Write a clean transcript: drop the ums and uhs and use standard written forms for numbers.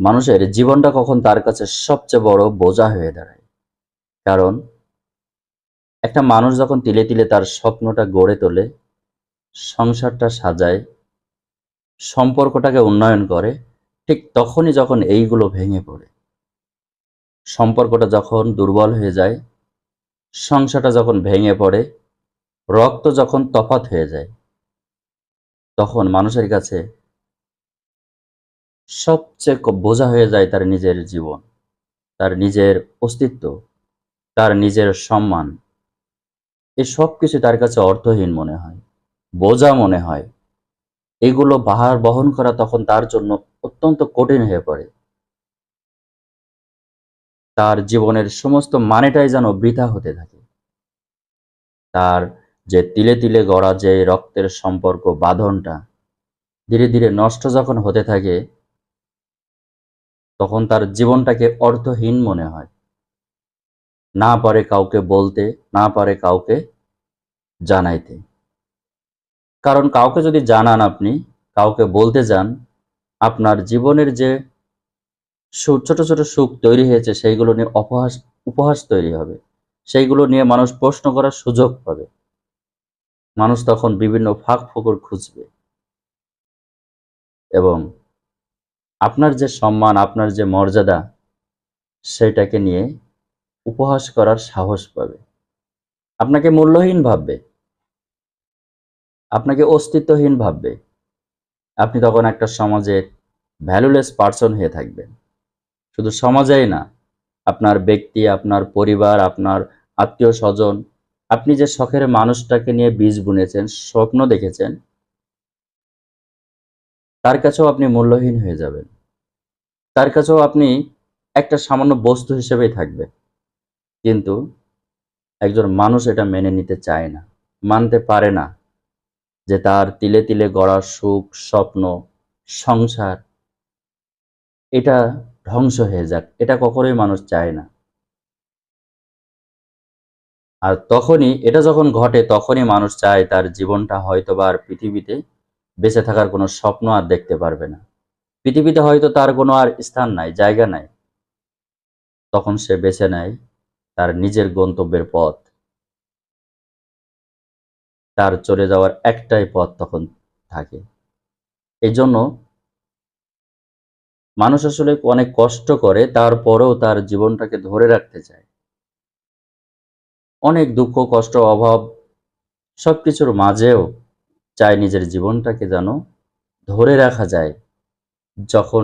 মানুষের জীবনটা কখন তার কাছে সবচেয়ে বড় বোঝা হয়ে দাঁড়ায়। কারণ একটা মানুষ যখন তিলে তিলে তার স্বপ্নটা গড়ে তোলে, সংসারটা সাজায়, সম্পর্কটাকে উন্নয়ন করে, ঠিক তখনই যখন এইগুলো ভেঙে পড়ে, সম্পর্কটা যখন দুর্বল হয়ে যায়, সংসারটা যখন ভেঙে পড়ে, রক্ত যখন তফাৎ হয়ে যায়, তখন মানুষের কাছে সবচেয়ে বোঝা হয়ে যায় তার নিজের জীবন, তার নিজের অস্তিত্ব, তার নিজের সম্মান। এই সব কিছু তার কাছে অর্থহীন মনে হয়, বোঝা মনে হয়। এগুলো ভার বহন করা তখন তার জন্য অত্যন্ত কঠিন হয়ে পড়ে। তার জীবনের সমস্ত মানেটাই যেন বৃথা হতে থাকে। তার যে তিলে তিলে গড়া যে রক্তের সম্পর্ক বাঁধনটা ধীরে ধীরে নষ্ট যখন হতে থাকে, তখন তার জীবনটাকে অর্থহীন মনে হয়। না পারে কাউকে বলতে, না পারে কাউকে জানাইতে। কারণ কাউকে যদি জানান আপনি, কাউকে বলতে যান, আপনার জীবনের যে ছোট ছোট সুখ তৈরি হয়েছে সেইগুলো নিয়ে উপহাস তৈরি হবে। সেইগুলো নিয়ে মানুষ প্রশ্ন করার সুযোগ পাবে। মানুষ তখন বিভিন্ন ফাঁক ফোকর খুঁজবে এবং আপনার যে সম্মান, আপনার যে মর্যাদা, সেটাকে নিয়ে উপহাস করার সাহস পাবে। আপনাকে মূল্যহীন ভাববে, আপনাকে অস্তিত্বহীন ভাববে। আপনি তখন একটা সমাজে ভ্যালুলেস পার্সন হয়ে থাকবেন। শুধু সমাজেই না, আপনার ব্যক্তি, আপনার পরিবার, আপনার আত্মীয় স্বজন, আপনি যে শখের মানুষটাকে নিয়ে বীজ বুনেছেন, স্বপ্ন দেখেছেন, তার কাছেও আপনি মূল্যহীন হয়ে যাবেন। তার কাছেও আপনি একটা সামান্য বস্তু হিসেবেই থাকবেন। কিন্তু একজন মানুষ এটা মেনে নিতে চায় না, মানতে পারে না যে তার তিলে তিলে গড়া সুখ, স্বপ্ন, সংসার, এটা ধ্বংস হয়ে যাক। এটা কখনোই মানুষ চায় না। আর তখনই এটা যখন ঘটে, তখনই মানুষ চায় তার জীবনটা হয়তোবা আর পৃথিবীতে বেঁচে থাকার কোনো স্বপ্ন আর দেখতে পারবে না। পৃথিবীতে হয়তো তার কোনো আর স্থান নাই, জায়গা নাই। তখন সে বেছে নেয় তার নিজের গন্তব্যের পথ। তার চলে যাওয়ার একটাই পথ তখন থাকে। এই জন্য মানুষ আসলে অনেক কষ্ট করে, তারপরেও তার জীবনটাকে ধরে রাখতে চায়। অনেক দুঃখ, কষ্ট, অভাব সবকিছুর মাঝেও চায় নিজের জীবনটাকে যেন ধরে রাখা যায়। যখন